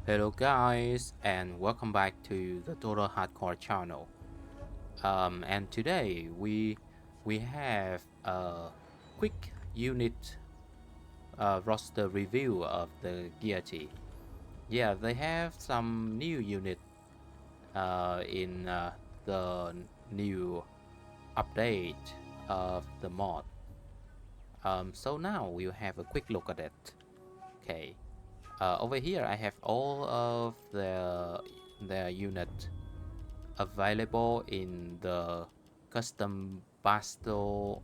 Hello guys and welcome back to the Total Hardcore channel. And today we have a quick unit roster review of the Gaete. Yeah, they have some new unit in the new update of the mod. So now we'll have a quick look at it. Okay. Over here I have all of the unit available in the custom basel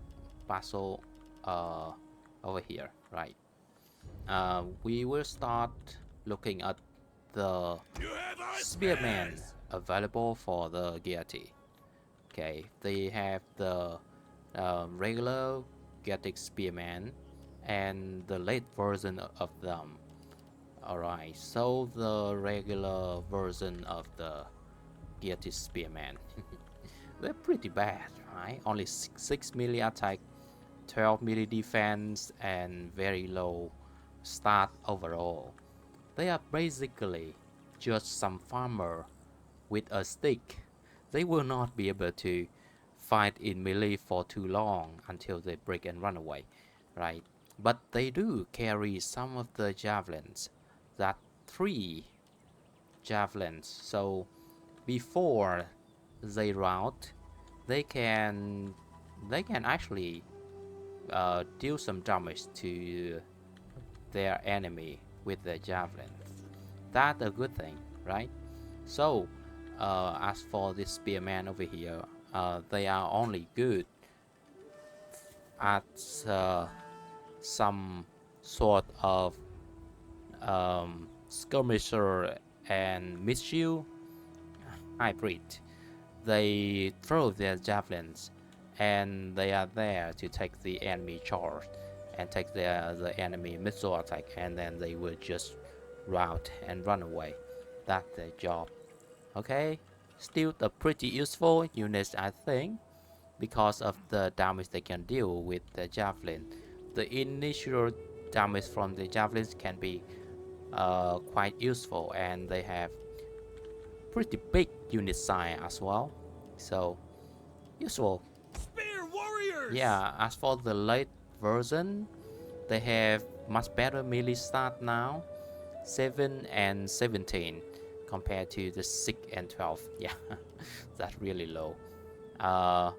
uh, over here, right? We will start looking at the Spearman available for the Gaete. Okay, they have the regular Gaelic Spearman and the late version of them. Alright, so the regular version of the Gaete Spearman. They're pretty bad, right? Only 6 melee attack, 12 melee defense, and very low stat overall. They are basically just some farmer with a stick. They will not be able to fight in melee for too long until they break and run away, right? But they do carry some of the javelins, that 3 javelins. So before they rout, they can actually deal some damage to their enemy with the javelins. That's a good thing, right? So as for this spearman over here, they are only good at some sort of skirmisher and missile hybrid. They throw their javelins and they are there to take the enemy charge and take the enemy missile attack, and then they will just rout and run away. That's their job. Okay, still a pretty useful unit, I think, because of the damage they can deal with the javelin. The initial damage from the javelins can be quite useful, and they have pretty big unit size as well, so useful. Spear warriors! Yeah, as for the late version, they have much better melee stat now, 7 and 17 compared to the 6 and 12. Yeah, that's really low. uh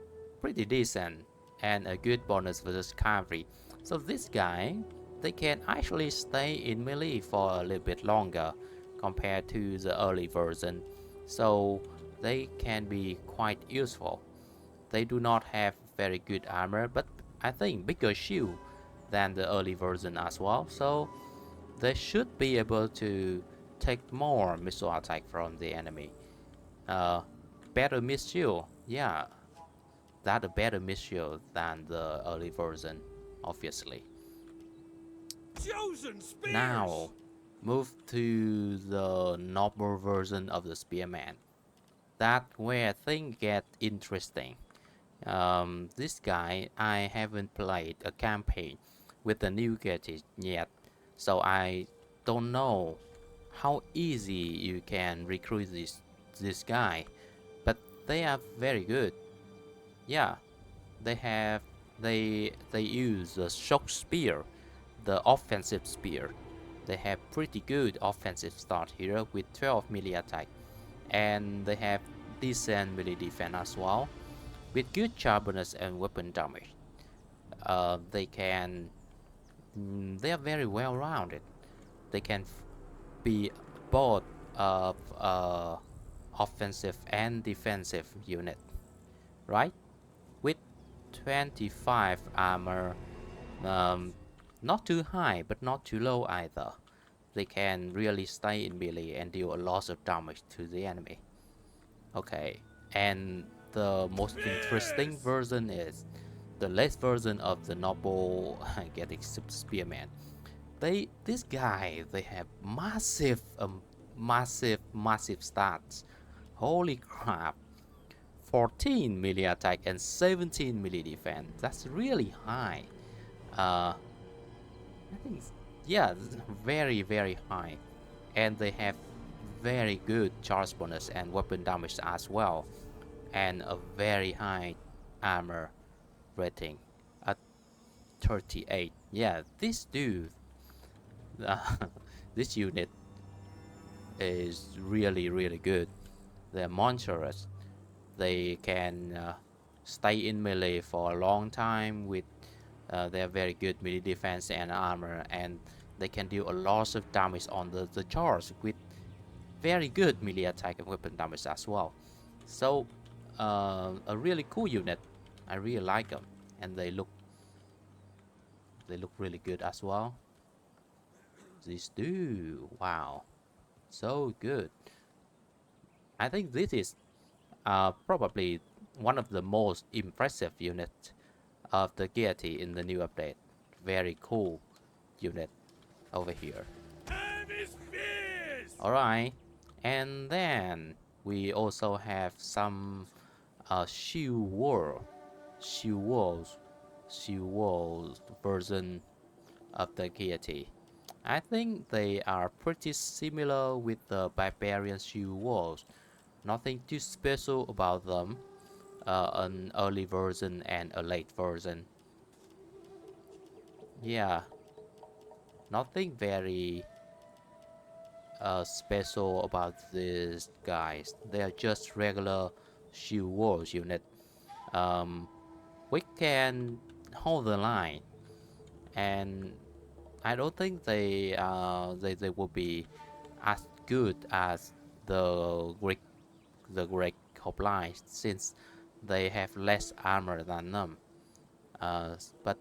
Pretty decent, and a good bonus versus cavalry. So this guy, they can actually stay in melee for a little bit longer compared to the early version, so they can be quite useful. They do not have very good armor, but I think bigger shield than the early version as well, so they should be able to take more missile attack from the enemy. uh Better missile, yeah, that a better missile than the early version, obviously. Chosen spears! Now, move to the normal version of the Spearman. That's where things get interesting. This guy, I haven't played a campaign with the new gadget yet, so I don't know how easy you can recruit this guy, but they are very good. Yeah, they have they use the shock spear, the offensive spear. They have pretty good offensive start here with 12 melee attack, and they have decent melee defense as well, with good sharpness and weapon damage. They can they are very well rounded. They can be both of offensive and defensive unit, right? With 25 armor, um, not too high but not too low either. They can really stay in melee and deal a lot of damage to the enemy. Okay, and the most interesting version is the last version of the noble getting spearman. This guy, they have massive stats. Holy crap. 14 melee attack and 17 melee defense. That's really high. uh I think, yeah, very high. And they have very good charge bonus and weapon damage as well, and a very high armor rating at 38. Yeah, this dude, this unit is really really good. They're monstrous. They can stay in melee for a long time with their very good melee defense and armor, and they can deal a lot of damage on the charge with very good melee attack and weapon damage as well. So a really cool unit. I really like them, and they look really good as well. These do, wow, so good. I think this is probably one of the most impressive units of the Gaete in the new update. Very cool unit over here. Alright, and then we also have some shield wall, shield walls, shield walls version of the Gaete. I think they are pretty similar with the barbarian shield walls. Nothing too special about them. An early version and a late version. Yeah, nothing very special about these guys. They are just regular shield walls unit. Um, we can hold the line, and I don't think they will be as good as the Greek hoplites, since they have less armor than them. But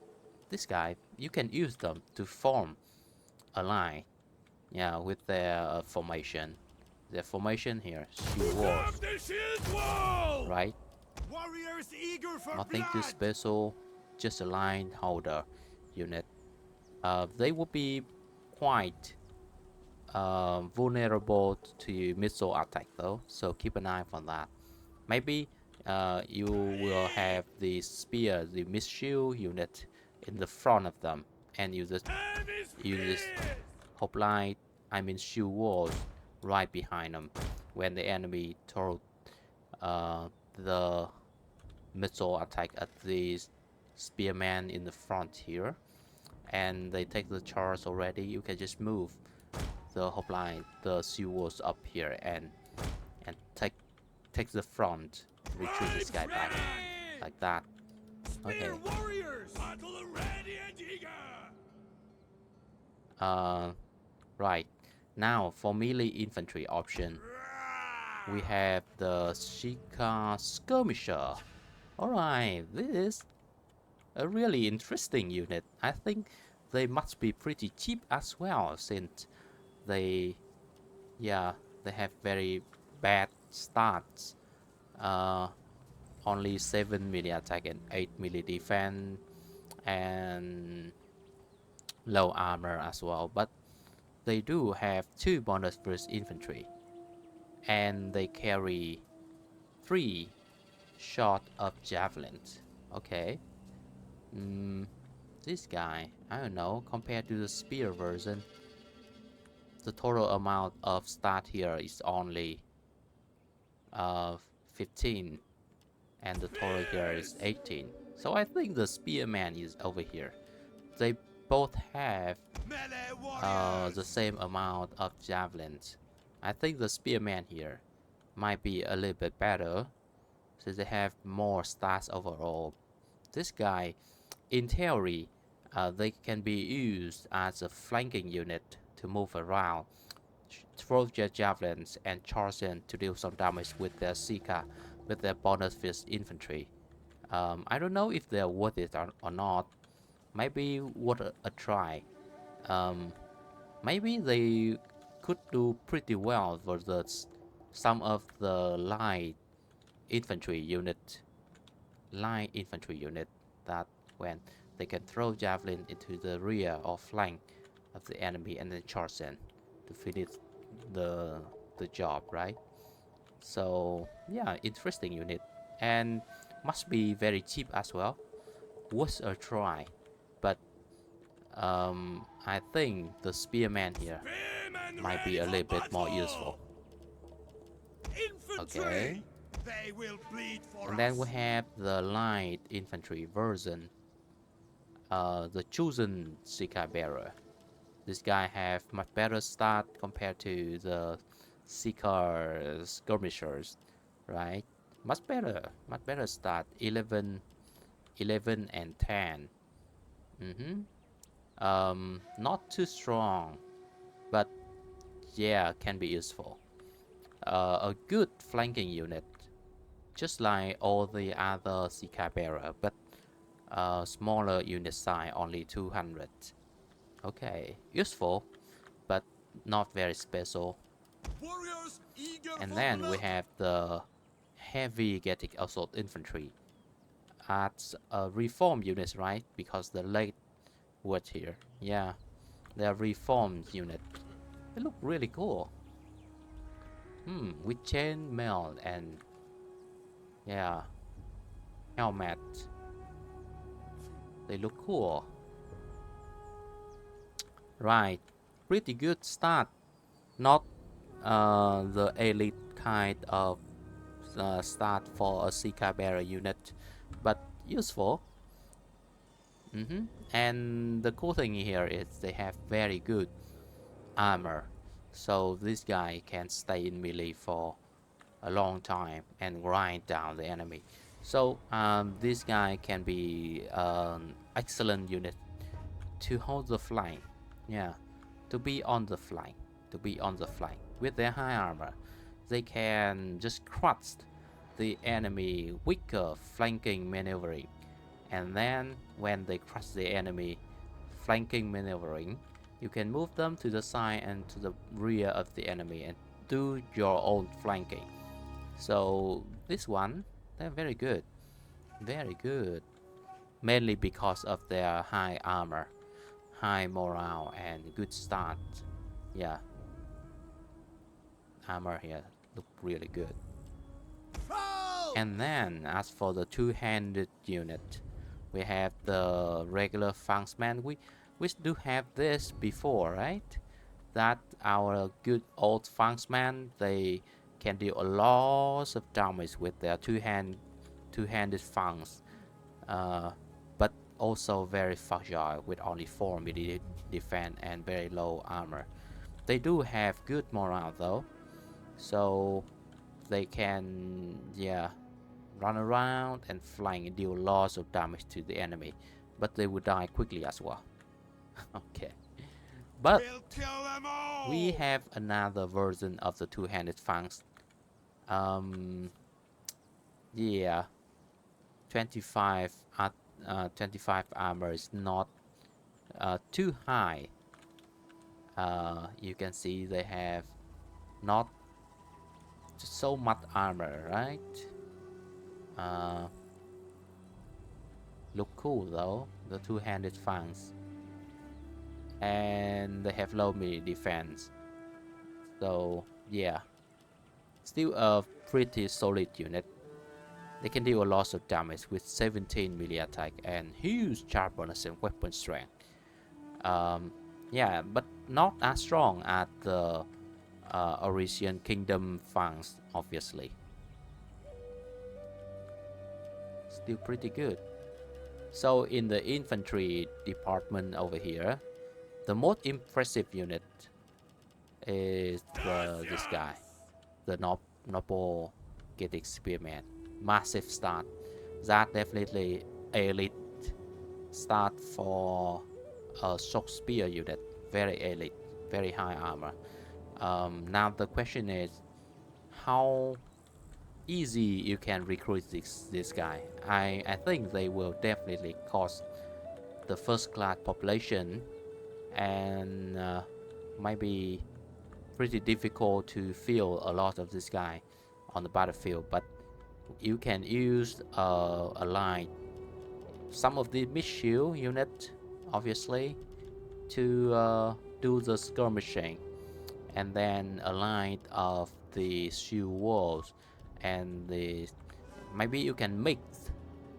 this guy, you can use them to form a line, yeah, with their formation. Their formation here, shield walls, right? Warriors eager for Nothing too blood. special, just a line holder unit. They will be quite vulnerable to missile attack though, so keep an eye on that. Maybe you will have the spear, the missile unit in the front of them, and use this hoplite, I mean shield walls, right behind them when the enemy throw the missile attack at the spearman in the front here, and they take the charge already. You can just move the hoplite, the shield walls up here, and take the front, retreat this guy back like that. Okay. Warriors, battle ready and eager. Right. Now for melee infantry option, we have the Sika Skirmisher. Alright, this is a really interesting unit. I think they must be pretty cheap as well, since they, yeah, they have very bad stats. Only 7 melee attack and 8 melee defense, and low armor as well. But they do have 2 bonus versus infantry, and they carry 3 shot of javelins. Okay. This guy, I don't know, compared to the spear version, the total amount of stat here is only 15, and the total here is 18. So I think the spearman is over here. They both have the same amount of javelins. I think the spearman here might be a little bit better, since they have more stats overall. This guy, in theory, they can be used as a flanking unit to move around, throw their javelins, and charge in to deal some damage with their sika, with their bonus fist infantry. I don't know if they're worth it or not. Maybe worth a try. Maybe they could do pretty well versus some of the light infantry unit that when they can throw javelin into the rear or flank of the enemy and then charge in to finish the job, right? So yeah, interesting unit, and must be very cheap as well. Worth a try. But I think the spearman here might be a little bit more useful. Okay. Infantry! They will bleed for And us. then we have the light infantry version, the chosen sika bearer. This guy have much better start compared to the sika skirmishers, right? Much better start. 11 and 10. Not too strong, but yeah, can be useful. A good flanking unit, just like all the other sika bearer, but smaller unit size, only 200. Okay, useful, but not very special. Warriors eager And for then we blood. have the heavy Gaelic assault infantry. That's a reform units, right? Because the late word here. Yeah, they're reformed unit. They look really cool. With chain mail and yeah, helmet. They look cool. Right, pretty good start. Not the elite kind of start for a sika bearer unit, but useful. And the cool thing here is they have very good armor, so this guy can stay in melee for a long time and grind down the enemy. So this guy can be an excellent unit to hold the flank. Yeah, to be on the flank, with their high armor. They can just crush the enemy weaker flanking maneuvering, and then when they crush the enemy flanking maneuvering, you can move them to the side and to the rear of the enemy and do your own flanking. So this one, they're very good, mainly because of their high armor, high morale, and good start. Yeah, armor here look really good. And then as for the two-handed unit, we have the regular Funksman. We do have this before, right? That our good old Funksman, they can deal a lot of damage with their two-handed Funks, but also very fragile with only 4 immediate defense and very low armor. They do have good morale though, so they can, yeah, run around and flying and deal lots of damage to the enemy, but they would die quickly as well. Okay, but We'll kill them all. we have another version of the two-handed fangs. Yeah, 25 at 25 armor is not too high. You can see they have not so much armor, right? Uh, look cool though, the two-handed fangs, and they have low melee defense. So yeah, still a pretty solid unit. They can deal a lot of damage with 17 melee attack and huge charge bonus and weapon strength. Yeah, but not as strong as the Orisian Kingdom fangs, obviously. Still pretty good. So in the infantry department over here, the most impressive unit is this guy, the noble Gaete Spearman. Massive start. That definitely elite start for a short spear unit. Very elite, very high armor. Now the question is how easy you can recruit this guy. I think they will definitely cost the first class population, and might be pretty difficult to fill a lot of this guy on the battlefield, but you can use a line, some of the mid-shield unit, obviously, to do the skirmishing, and then a line of the shield walls, and the maybe you can mix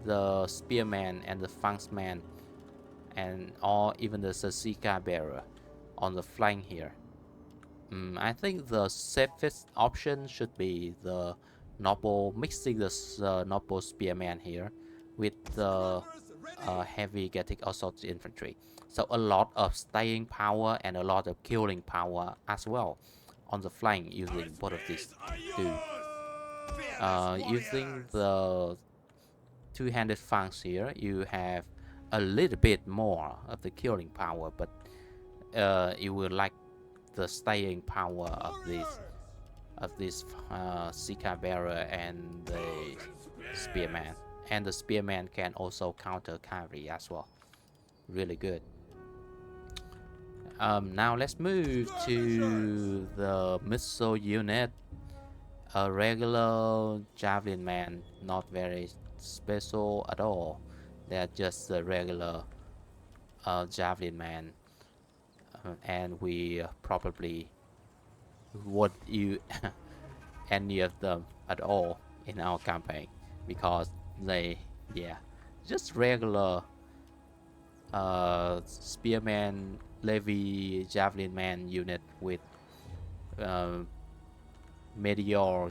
the spearman and the funksman, and or even the sika bearer on the flank here. I think the safest option should be the noble, mixing the noble spearman here with the Scrubbers ready. heavy Gaelic assault infantry. So a lot of staying power and a lot of killing power as well on the flank Our using both of these spears are two. yours. Fearless Using warriors. the two-handed flanks here, you have a little bit more of the killing power, but you will like the staying power Warriors. of this sika bearer and the spearman. And the spearman can also counter cavalry as well. Really good. Now let's move to the missile unit. A regular javelin man, not very special at all. They're just a regular javelin man, and we probably won't use any of them at all in our campaign because they, yeah, just regular spearman, levy, javelin man unit with uh, meteor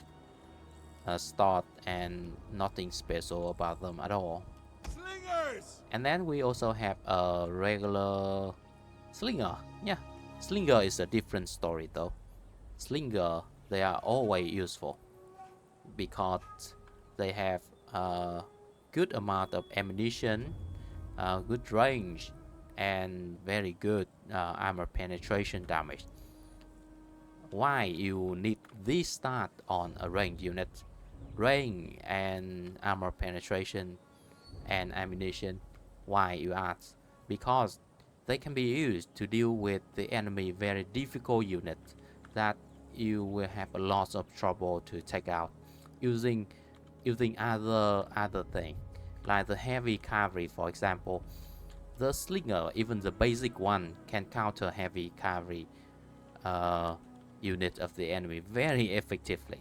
start and nothing special about them at all. Slingers. And then we also have a regular slinger. Yeah, slinger is a different story though. Slinger, they are always useful because they have a good amount of ammunition, good range, and very good armor penetration damage. Why you need this stat on a ranged unit? Range and armor penetration and ammunition. Why you ask? Because they can be used to deal with the enemy very difficult units that you will have a lot of trouble to take out using other thing like the heavy cavalry, for example. The slinger, even the basic one, can counter heavy cavalry uh, unit of the enemy very effectively.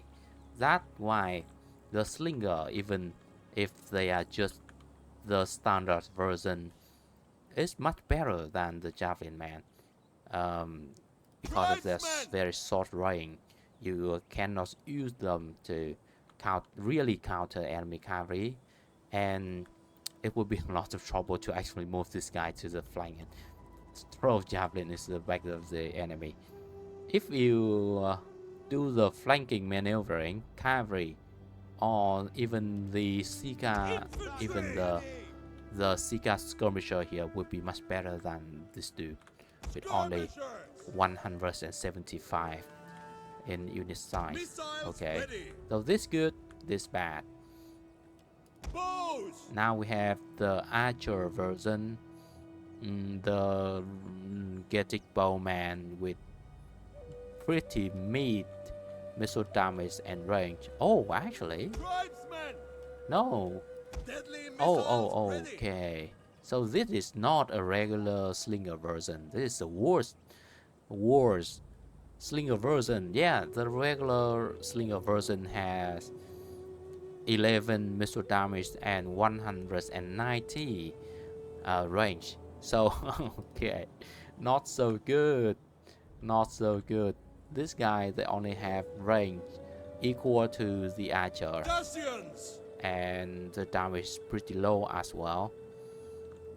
That's why the slinger, even if they are just the standard version, is much better than the javelin man, um, because of their Tribesmen. very short range. You cannot use them to really counter enemy cavalry, and it would be a lot of trouble to actually move this guy to the flank and throw javelin into the back of the enemy. If you do the flanking maneuvering, cavalry, or even the sika, even the sika skirmisher here would be much better than this dude with only 175 in unit size. Missiles Okay, ready. so this good, this bad. Bows. Now we have the archer version, the Gaelic bowman with pretty meat missile damage and range. Oh, actually, Tribesmen. no. Deadly Oh, missiles ready. okay. So this is not a regular slinger version. This is the worst slinger version. Yeah, the regular slinger version has 11 missile damage and 190 range. So okay, not so good. Not so good. This guy, they only have range equal to the archer, Guardians. and the damage is pretty low as well.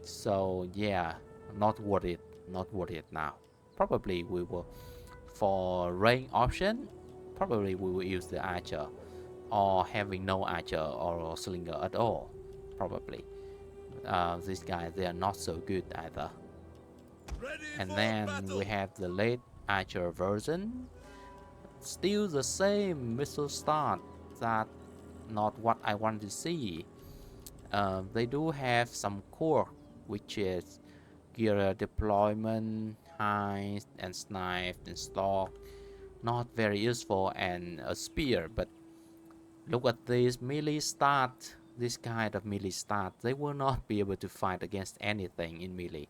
So yeah, not worth it. Not worth it now. Probably we will, for range option, probably we will use the archer, or having no archer or slinger at all. Probably. These guys, they are not so good either. Ready And for then battle. we have the late archer version. Still the same missile start. That not what I want to see. They do have some core, which is gear deployment, high and snipe and stalk. Not very useful, and a spear. But look at this melee start. This kind of melee start, they will not be able to fight against anything in melee.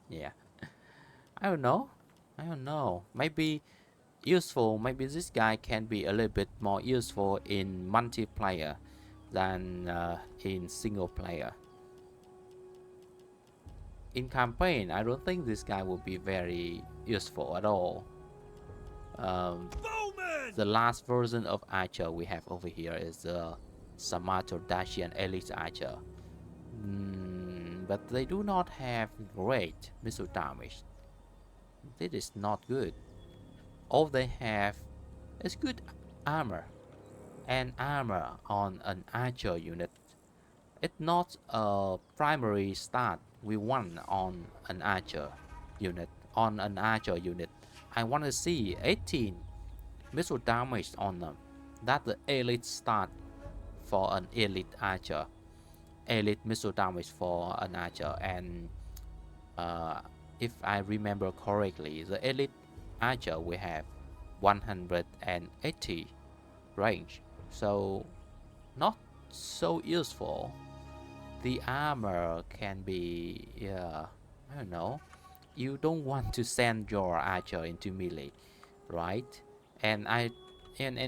Yeah, I don't know. I don't know. Maybe useful. Maybe this guy can be a little bit more useful in multiplayer than in single player. In campaign, I don't think this guy will be very useful at all. Um, Bowman! the last version of archer we have over here is the Samato Dacian Elite Archer. But they do not have great missile damage. This is not good. All they have is good armor, and armor on an archer unit. It's not a primary stat we want on an archer unit. On an archer unit, I want to see 18 missile damage on them. That's the elite stat for an elite archer. Elite missile damage for an archer, and uh, if I remember correctly, the elite archer we have 180 range, so not so useful. The armor can be, I don't know. You don't want to send your archer into melee, right? And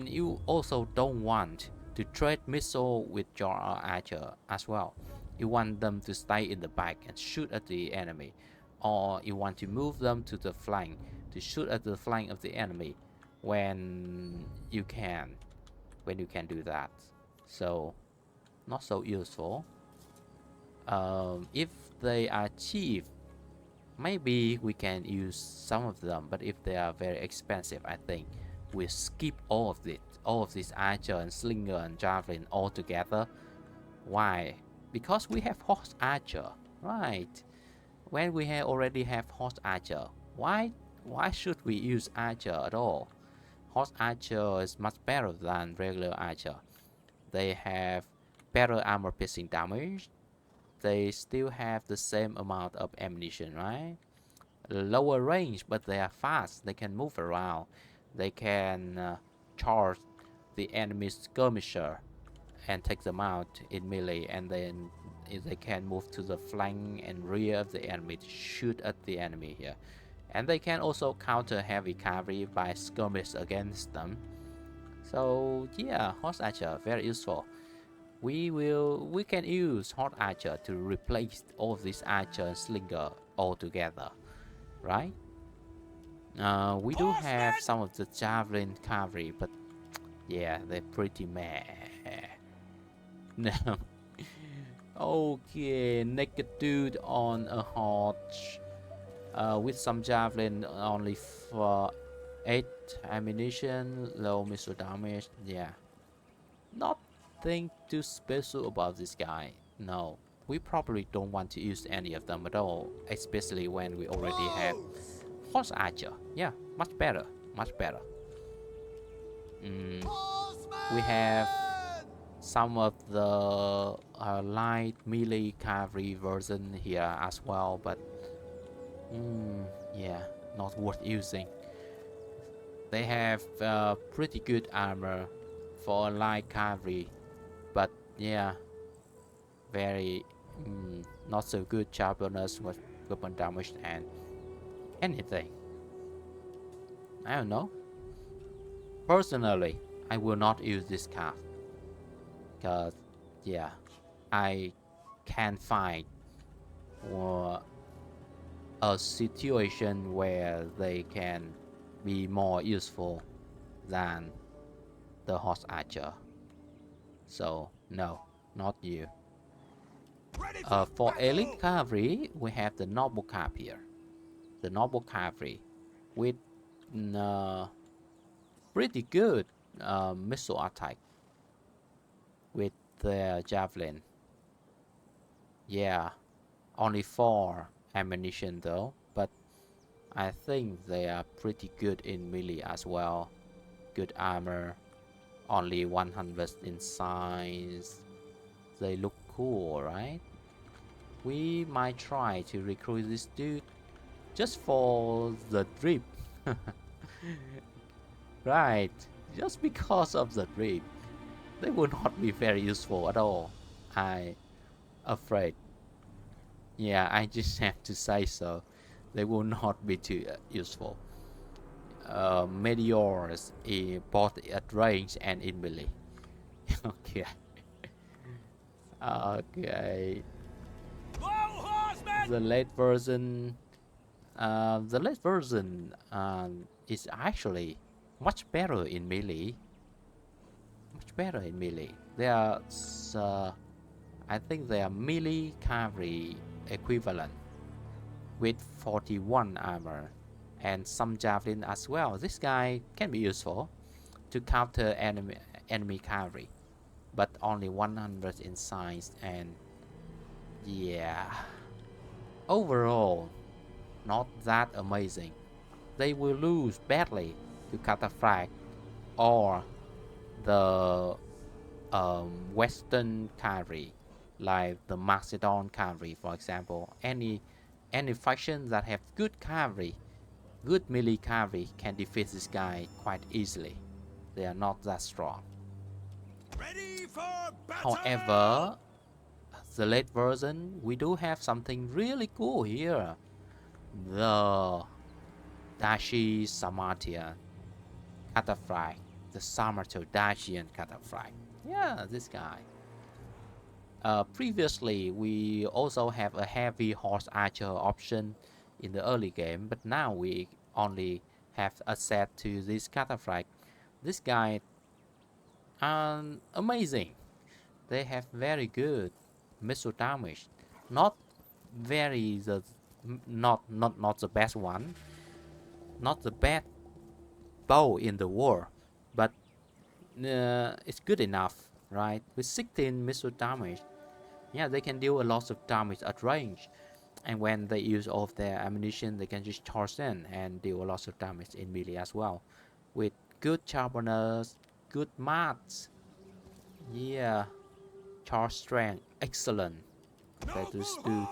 you also don't want to trade missile with your archer as well. You want them to stay in the back and shoot at the enemy, or you want to move them to the flank to shoot at the flank of the enemy when you can do that. So not so useful. If they are cheap, maybe we can use some of them, but if they are very expensive, I think we skip all of this archer and slinger and javelin altogether. Why? Because we have horse archer, right? When we already have horse archer, why should we use archer at all? Horse archer is much better than regular archer. They have better armor piercing damage. They still have the same amount of ammunition, right? Lower range, but they are fast. They can move around. They can charge the enemy's skirmisher and take them out in melee, and then they can move to the flank and rear of the enemy to shoot at the enemy here. And they can also counter heavy cavalry by skirmish against them. So yeah, horse archer very useful. We can use hot archer to replace all of these archer and slinger altogether, right? We do have some of the javelin cavalry, but yeah, they're pretty meh. No. Okay, naked dude on a horse with some javelin, only for 8 ammunition, low missile damage. Yeah, nothing too special about this guy. No, we probably don't want to use any of them at all, especially when we already have horse archer. Yeah, much better, much better. We have some of the light melee cavalry version here as well, but yeah, not worth using. They have pretty good armor for light cavalry, but yeah, very not so good sharpness with weapon damage and anything. I don't know. Personally, I will not use this card because yeah, I can't find a situation where they can be more useful than the horse archer. So no, not you. For elite cavalry, we have the noble cap here. The noble cavalry with pretty good missile attack with the javelin. Yeah, only 4 ammunition though, but I think they are pretty good in melee as well. Good armor, only 100 in size. They look cool, right? We might try to recruit this dude just for the drip. Right, just because of the drip. They will not be very useful at all, I afraid. Yeah, I just have to say so. They will not be too useful. Meteors both at range and in melee. Okay. Okay. The late version. The late version is actually much better in melee. Much better in melee. They are, I think they are melee cavalry equivalent with 41 armor and some javelin as well. This guy can be useful to counter enemy cavalry, but only 100 in size, and yeah, overall not that amazing. They will lose badly to cataphracts or the Western cavalry, like the Macedon cavalry, for example. Any faction that have good cavalry, good melee cavalry, can defeat this guy quite easily. They are not that strong. Ready for battle! However, the late version, we do have something really cool here. The Dashi Samartian Cataphract. The Samarto Dacian Cataphract. Yeah, this guy. Previously, we also have a heavy horse archer option in the early game, but now we only have access to this cataphract. This guy, amazing. They have very good missile damage. Not very the not the best one, not the best bow in the world, but it's good enough, right? With 16 missile damage, yeah, they can deal a lot of damage at range. And when they use all of their ammunition, they can just charge in and deal a lot of damage in melee as well. With good sharpeners, good mats, yeah, charge strength, excellent compared to this dude.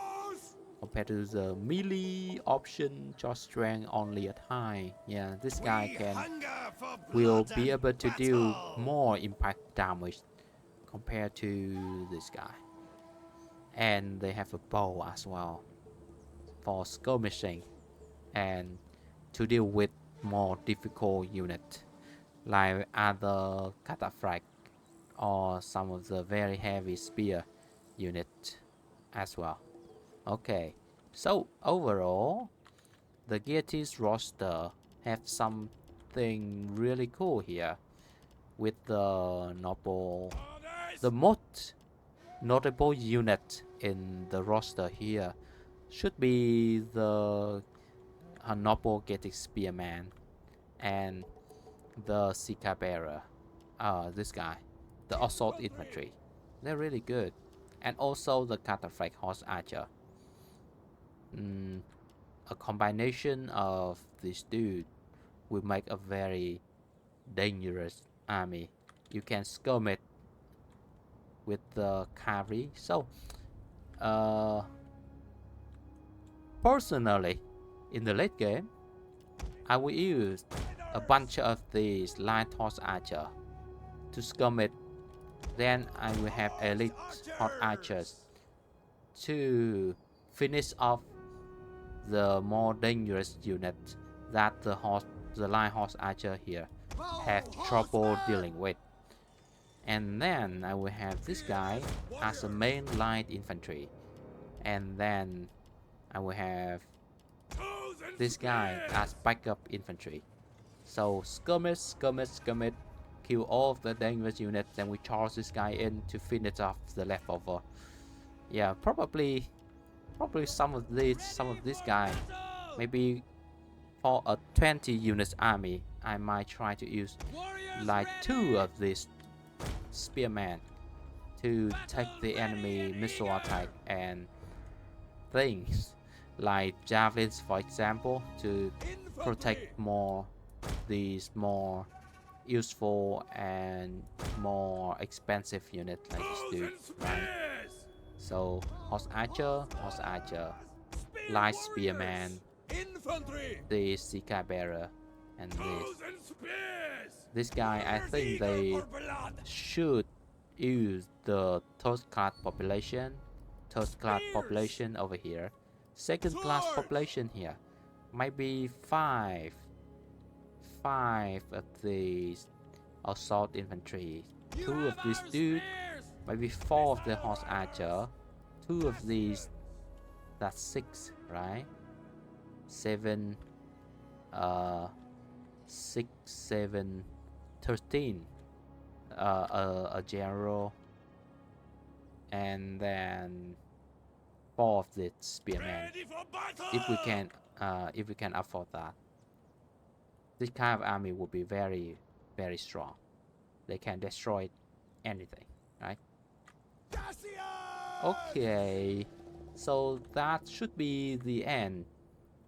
Compared to the melee option, charge strength only at high. Yeah, this guy will be able to deal more impact damage compared to this guy. And they have a bow as well for skirmishing and to deal with more difficult unit like other cataphract or some of the very heavy spear unit as well. Okay, so overall the Gaete's roster have something really cool here with the most notable unit in the roster here should be the noble Gaete Spearman and the Sika bearer. This guy, the assault infantry, they're really good, and also the cataphract horse archer. A combination of this dude will make a very dangerous army. You can skirmish with the cavalry. So, personally, in the late game, I will use a bunch of these light horse archer to skirmish. Then I will have elite horse archers to finish off the more dangerous unit that the light horse archer here have trouble dealing with. And then I will have this guy as a main light infantry, and then I will have this guy as backup infantry. So skirmish, kill all of the dangerous units, then we charge this guy in to finish off the leftover. Yeah, probably some of this guy, maybe for a 20 units army, I might try to use like 2 of these spearmen to take the enemy missile attack and things like javelins, for example, to protect these more useful and more expensive units like this dude, right? So horse archer, light spearman, the sika bearer, and this guy. I think they should use the third class population over here, second class population here, maybe five of these assault infantry, 2 of these dude, maybe 4 of the horse archer, 2 of these. That's 6, right? 7 6, 7, 13 a general, and then 4 of the spearmen. Ready for battle! If we can afford that, this kind of army will be very, very strong. They can destroy anything, right? Okay, so that should be the end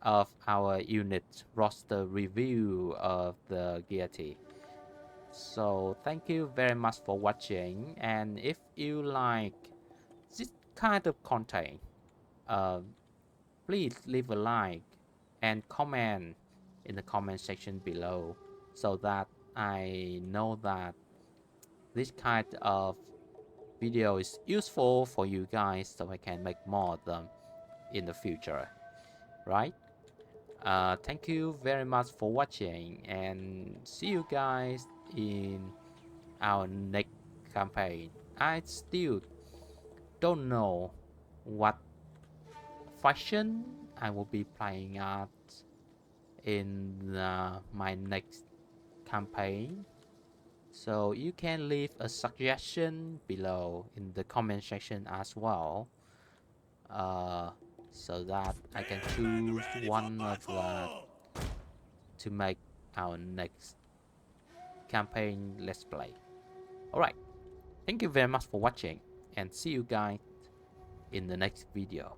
of our unit roster review of the Gaete. So thank you very much for watching, and if you like this kind of content, uh, please leave a like and comment in the comment section below so that I know that this kind of video is useful for you guys, so I can make more of them in the future, right? Thank you very much for watching, and see you guys in our next campaign. I still don't know what faction I will be playing at in my next campaign, so you can leave a suggestion below in the comment section as well, uh, so that I can choose Ready for one of that battle! to make our next campaign let's play. Alright, thank you very much for watching, and see you guys in the next video.